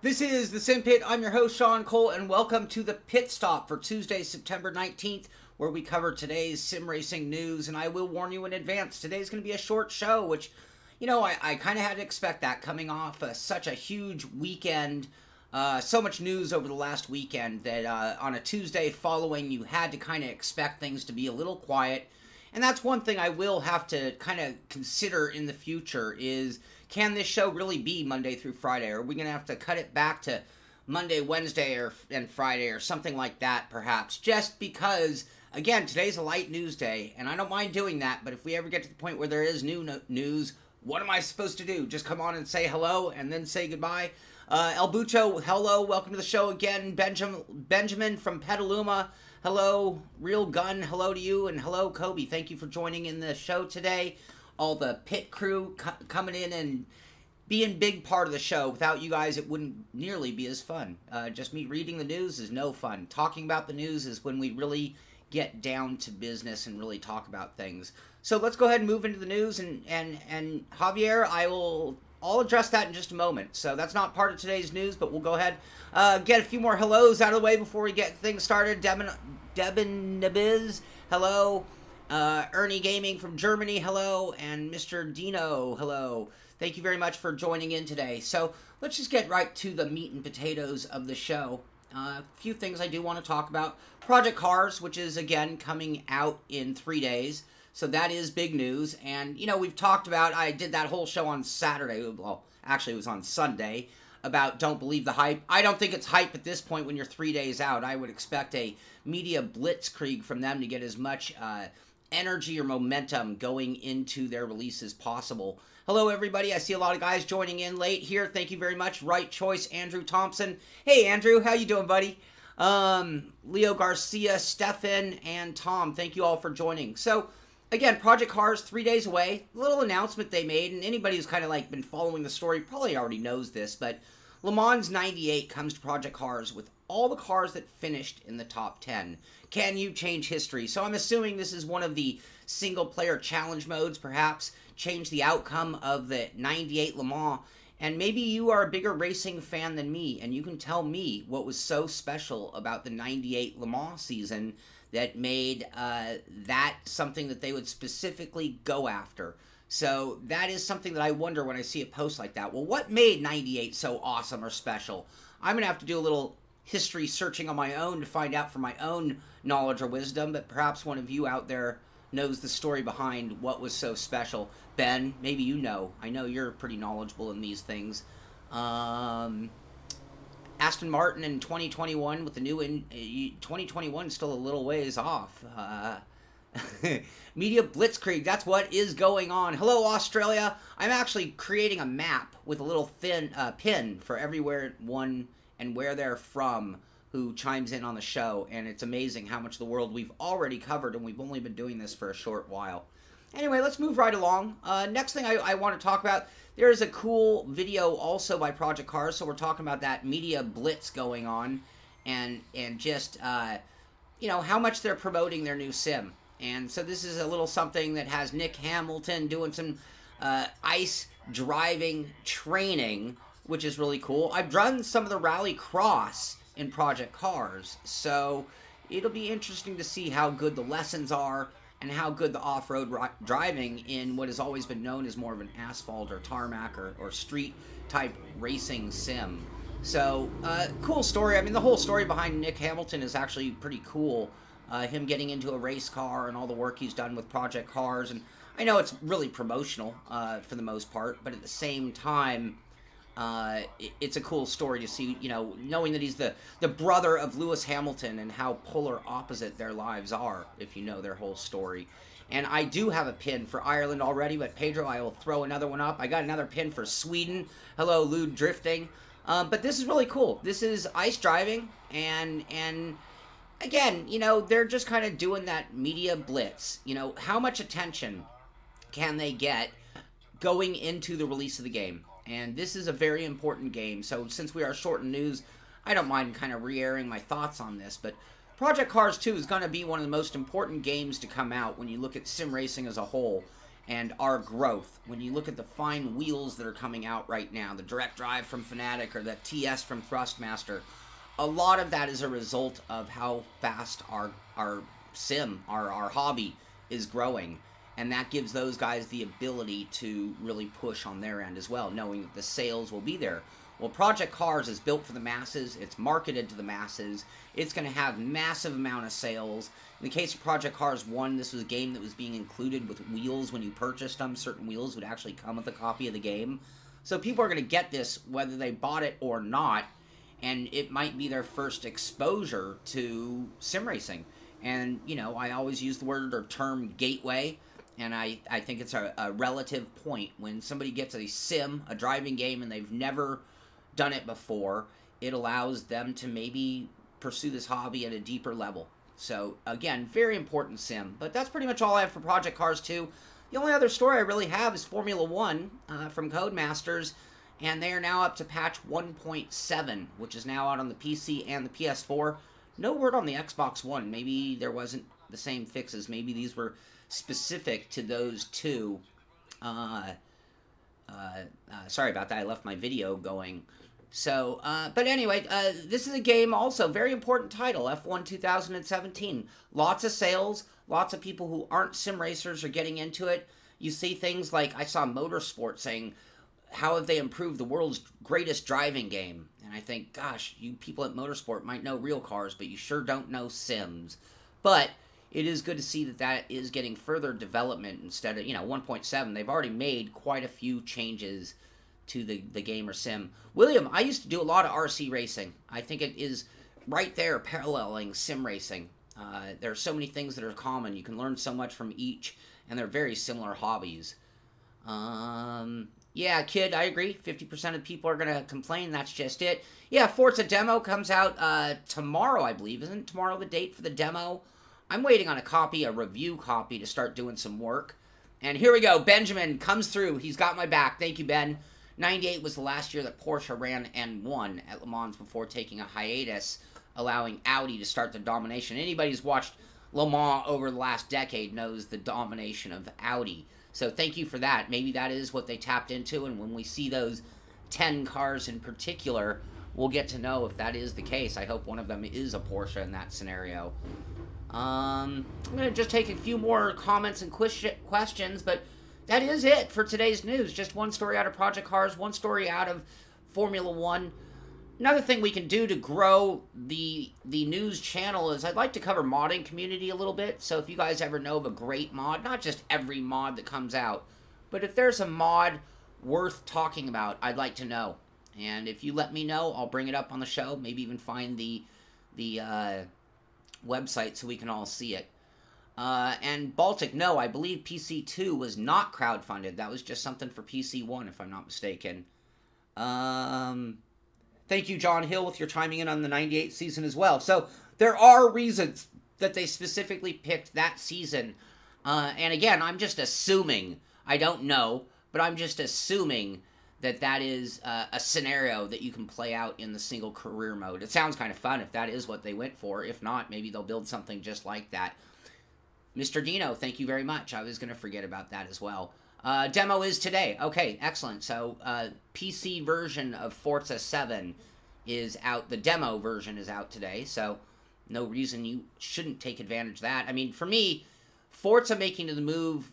This is the Simpit. I'm your host, Sean Cole, and welcome to the Pit Stop for Tuesday, September 19th, where we cover today's sim racing news. And I will warn you in advance, today's going to be a short show, which, I kind of had to expect that coming off such a huge weekend. So much news over the last weekend that on a Tuesday following, you had to kind of expect things to be a little quiet. And that's one thing I will have to kind of consider in the future is, can this show really be Monday through Friday? Or are we going to have to cut it back to Monday, Wednesday, and Friday, or something like that, perhaps? Just because, again, today's a light news day, and I don't mind doing that, but if we ever get to the point where there is new news, what am I supposed to do? Just come on and say hello, and then say goodbye? El Bucho, hello, welcome to the show again. Benjamin from Petaluma, hello. Real Gun, hello to you, and hello, Kobe. Thank you for joining in the show today. All the pit crew coming in and being a big part of the show. Without you guys, it wouldn't nearly be as fun. Just me reading the news is no fun. Talking about the news is when we really get down to business and really talk about things. So let's go ahead and move into the news. And Javier, I'll address that in just a moment. So that's not part of today's news, but we'll go ahead get a few more hellos out of the way before we get things started. Debin Nabiz, hello. Ernie Gaming from Germany, hello, and Mr. Dino, hello. Thank you very much for joining in today. So let's just get right to the meat and potatoes of the show. A few things I do want to talk about. Project Cars, which is, again, coming out in 3 days. So that is big news. And, we've talked about, I did that whole show on Saturday. Well, actually, it was on Sunday, about Don't Believe the Hype. I don't think it's hype at this point when you're 3 days out. I would expect a media blitzkrieg from them to get as much energy or momentum going into their release as possible. Hello, everybody. I see a lot of guys joining in late here. Thank you very much. Right choice, Andrew Thompson. Hey, Andrew. How you doing, buddy? Leo Garcia, Stefan, and Tom. Thank you all for joining. So, again, Project Cars, 3 days away. Little announcement they made, and anybody who's kind of been following the story probably already knows this, but Le Mans 98 comes to Project Cars with all the cars that finished in the top 10. Can you change history? So I'm assuming this is one of the single-player challenge modes, perhaps change the outcome of the 98 Le Mans. And maybe you are a bigger racing fan than me, and you can tell me what was so special about the 98 Le Mans season that made that something that they would specifically go after. So that is something that I wonder when I see a post like that. Well, what made 98 so awesome or special? I'm going to have to do a little history searching on my own to find out from my own knowledge or wisdom, but perhaps one of you out there knows the story behind what was so special. Ben, maybe you know. I know you're pretty knowledgeable in these things. Aston Martin in 2021 with the new 2021 still a little ways off. Media Blitzkrieg, that's what is going on. Hello, Australia. I'm actually creating a map with a little thin pin for everywhere one and where they're from who chimes in on the show, and it's amazing how much of the world we've already covered, and we've only been doing this for a short while. Anyway, let's move right along. Next thing I want to talk about, there is a cool video also by Project Cars, so we're talking about that media blitz going on, and just, how much they're promoting their new sim. And so this is a little something that has Nick Hamilton doing some ice driving training, which is really cool. I've done some of the rally cross in Project Cars, so it'll be interesting to see how good the lessons are and how good the off-road driving in what has always been known as more of an asphalt or tarmac or street type racing sim. So cool story. I mean, the whole story behind Nick Hamilton is actually pretty cool. Him getting into a race car and all the work he's done with Project Cars, and I know it's really promotional for the most part, but at the same time, it's a cool story to see, knowing that he's the brother of Lewis Hamilton and how polar opposite their lives are, if you know their whole story. And I do have a pin for Ireland already, but Pedro, I will throw another one up. I got another pin for Sweden. Hello, Lude Drifting. But this is really cool. This is ice driving, and again, they're just kind of doing that media blitz. How much attention can they get going into the release of the game? And this is a very important game, so since we are short in news, I don't mind kind of re-airing my thoughts on this, but Project Cars 2 is going to be one of the most important games to come out when you look at sim racing as a whole. and our growth. When you look at the fine wheels that are coming out right now, the direct drive from Fanatic or the TS from Thrustmaster, a lot of that is a result of how fast our sim, our hobby is growing. And that gives those guys the ability to really push on their end as well, knowing that the sales will be there. Well, Project Cars is built for the masses. It's marketed to the masses. It's going to have massive amount of sales. In the case of Project Cars 1, this was a game that was being included with wheels when you purchased them. Certain wheels would actually come with a copy of the game. So people are going to get this whether they bought it or not, and it might be their first exposure to sim racing. And, you know, I always use the word or term gateway, and I think it's a relative point. When somebody gets a sim, a driving game, and they've never done it before, it allows them to maybe pursue this hobby at a deeper level. So again, very important sim. But that's pretty much all I have for Project Cars 2. The only other story I really have is Formula 1 from Codemasters, and they are now up to patch 1.7, which is now out on the PC and the PS4. No word on the Xbox One. Maybe there wasn't the same fixes. Maybe these were specific to those two. Sorry about that. I left my video going. So, but anyway, this is a game also, very important title, F1 2017. Lots of sales, lots of people who aren't sim racers are getting into it. You see things like, I saw Motorsport saying, how have they improved the world's greatest driving game? And I think, gosh, you people at Motorsport might know real cars, but you sure don't know sims. But it is good to see that that is getting further development instead of, 1.7. They've already made quite a few changes to the game or sim. William, I used to do a lot of RC racing. I think it is right there paralleling sim racing. There are so many things that are common. You can learn so much from each, and they're very similar hobbies. Yeah, kid, I agree. 50% of people are going to complain. That's just it. Yeah, Forza demo comes out tomorrow, I believe. Isn't tomorrow the date for the demo? I'm waiting on a review copy, to start doing some work. And here we go. Benjamin comes through. He's got my back. Thank you, Ben. 98 was the last year that Porsche ran and won at Le Mans before taking a hiatus, allowing Audi to start the domination. Anybody who's watched Le Mans over the last decade knows the domination of Audi. So thank you for that. Maybe that is what they tapped into, and when we see those 10 cars in particular, we'll get to know if that is the case. I hope one of them is a Porsche in that scenario. I'm going to just take a few more comments and questions, but that is it for today's news. Just one story out of Project Cars, one story out of Formula 1. Another thing we can do to grow the news channel is I'd like to cover modding community a little bit. So if you guys ever know of a great mod, not just every mod that comes out, but if there's a mod worth talking about, I'd like to know. And if you let me know, I'll bring it up on the show, maybe even find the website so we can all see it. And Baltic, no, I believe PC2 was not crowdfunded. That was just something for PC1, if I'm not mistaken. Thank you, John Hill, with your chiming in on the 98 season as well. So there are reasons that they specifically picked that season. And again, I'm just assuming, I don't know, but I'm just assuming that that is a scenario that you can play out in the single career mode. It sounds kind of fun if that is what they went for. If not, maybe they'll build something just like that. Mr. Dino, thank you very much. I was going to forget about that as well. Demo is today. Okay, excellent. So, PC version of Forza 7 is out. The demo version is out today, so no reason you shouldn't take advantage of that. I mean, for me, Forza making the move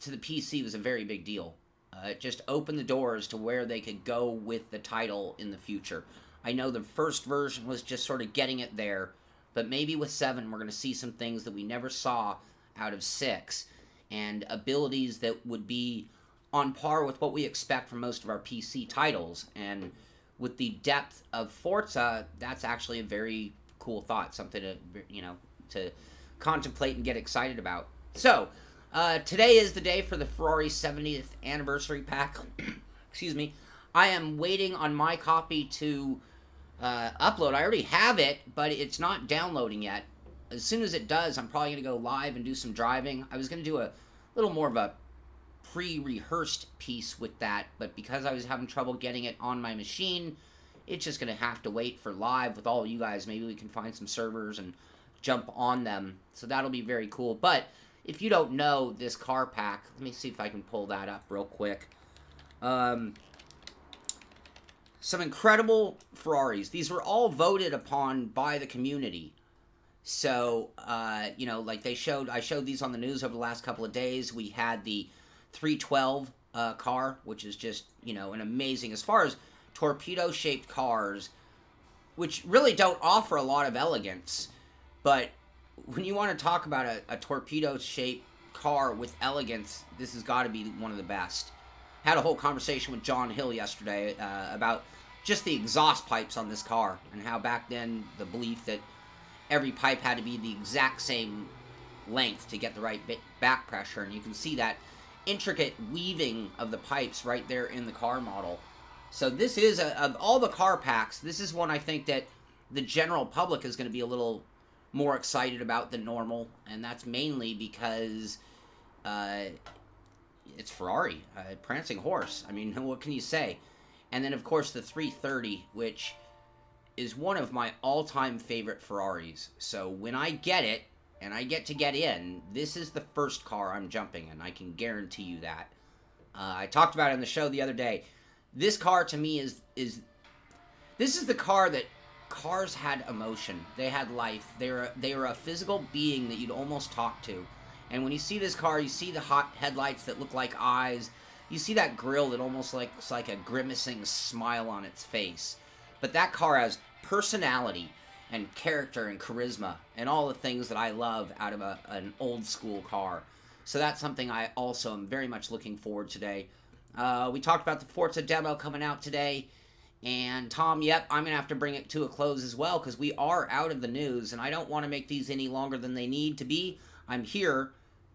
to the PC was a very big deal. It just opened the doors to where they could go with the title in the future. I know the first version was just sort of getting it there, but maybe with 7 we're going to see some things that we never saw out of 6. And abilities that would be on par with what we expect from most of our PC titles. And with the depth of Forza, that's actually a very cool thought. Something to, to contemplate and get excited about. So, today is the day for the Ferrari 70th anniversary pack. Excuse me. I am waiting on my copy to upload. I already have it, but it's not downloading yet. As soon as it does, I'm probably going to go live and do some driving. I was going to do a little more of a pre-rehearsed piece with that, but because I was having trouble getting it on my machine, it's just going to have to wait for live with all of you guys. Maybe we can find some servers and jump on them. So that'll be very cool. But if you don't know this car pack, let me see if I can pull that up real quick. Some incredible Ferraris. These were all voted upon by the community. So, you know, like I showed these on the news over the last couple of days. We had the 312 car, which is just, you know, an amazing, as far as torpedo-shaped cars, which really don't offer a lot of elegance, but when you want to talk about a torpedo-shaped car with elegance, this has got to be one of the best. Had a whole conversation with John Hill yesterday about just the exhaust pipes on this car, and how back then the belief that every pipe had to be the exact same length to get the right back pressure, and you can see that intricate weaving of the pipes right there in the car model. So this is, of all the car packs, this is one I think that the general public is going to be a little more excited about than normal, and that's mainly because it's Ferrari, prancing horse. I mean, what can you say? And then, of course, the 330, which is one of my all-time favorite Ferraris. So when I get it, and I get to get in, this is the first car I'm jumping in. I can guarantee you that. I talked about it in the show the other day. This car, to me, this is the car that cars had emotion. They had life. They were a physical being that you'd almost talk to. And when you see this car, you see the hot headlights that look like eyes. You see that grille that almost looks like a grimacing smile on its face. But that car has personality and character and charisma and all the things that I love out of an old school car. So that's something I also am very much looking forward to today. We talked about the Forza demo coming out today. And Tom, yep, I'm going to have to bring it to a close as well, because we are out of the news, and I don't want to make these any longer than they need to be. I'm here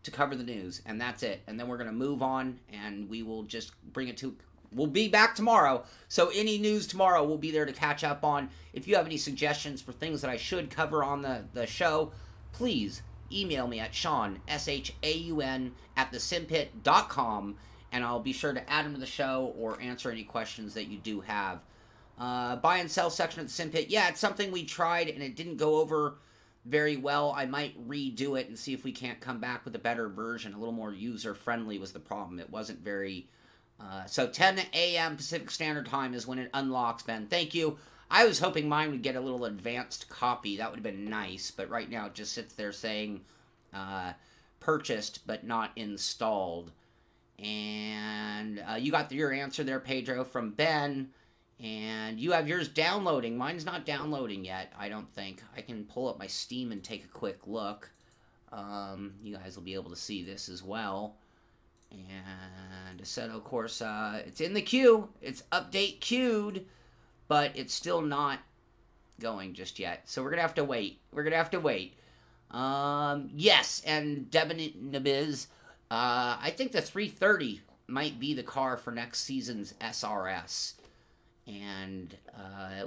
to cover the news, and that's it. And then we're going to move on, and we will just bring it to... We'll be back tomorrow, so any news tomorrow we'll be there to catch up on. If you have any suggestions for things that I should cover on the show, please email me at Sean, S-H-A-U-N, @thesimpit.com, and I'll be sure to add them to the show or answer any questions that you do have. Buy and sell section of the Simpit. Yeah, it's something we tried, and it didn't go over very well. I might redo it and see if we can't come back with a better version. A little more user-friendly was the problem. It wasn't very... So 10 a.m. Pacific Standard Time is when it unlocks, Ben. Thank you. I was hoping mine would get a little advanced copy. That would have been nice, but right now it just sits there saying purchased but not installed. And you got your answer there, Pedro, from Ben. And you have yours downloading. Mine's not downloading yet, I don't think. I can pull up my Steam and take a quick look. You guys will be able to see this as well. And so, of course, it's in the queue. It's update queued, but it's still not going just yet. So we're going to have to wait. We're going to have to wait. Yes, and Debin Nabiz, I think the 330 might be the car for next season's SRS. And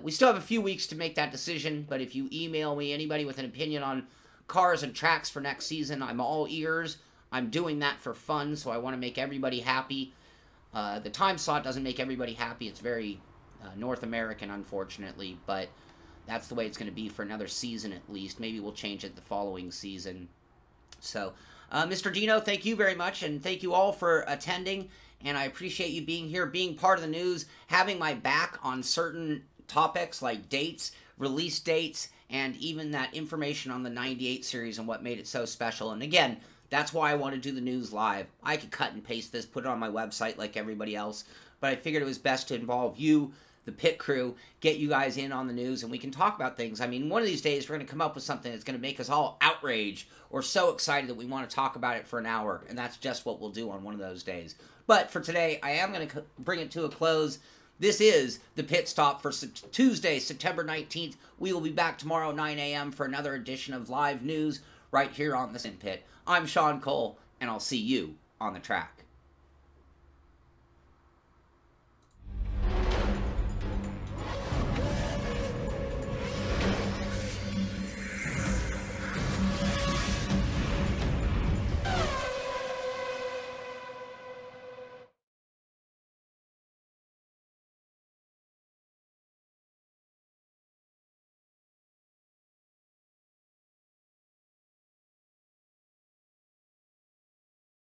we still have a few weeks to make that decision, but if you email me, anybody with an opinion on cars and tracks for next season, I'm all ears. I'm doing that for fun, so I want to make everybody happy. The time slot doesn't make everybody happy. It's very North American, unfortunately, but that's the way it's going to be for another season at least. Maybe we'll change it the following season. So, Mr. Dino, thank you very much, and thank you all for attending, and I appreciate you being here, being part of the news, having my back on certain topics like dates, release dates, and even that information on the 98 series and what made it so special. And again, that's why I want to do the news live. I could cut and paste this, put it on my website like everybody else, but I figured it was best to involve you, the pit crew, get you guys in on the news, and we can talk about things. I mean, one of these days, we're going to come up with something that's going to make us all outraged or so excited that we want to talk about it for an hour, and that's just what we'll do on one of those days. But for today, I am going to bring it to a close. This is the Pit Stop for Tuesday, September 19th. We will be back tomorrow, 9 a.m. for another edition of live news right here on the Simpit. I'm Sean Cole, and I'll see you on the track.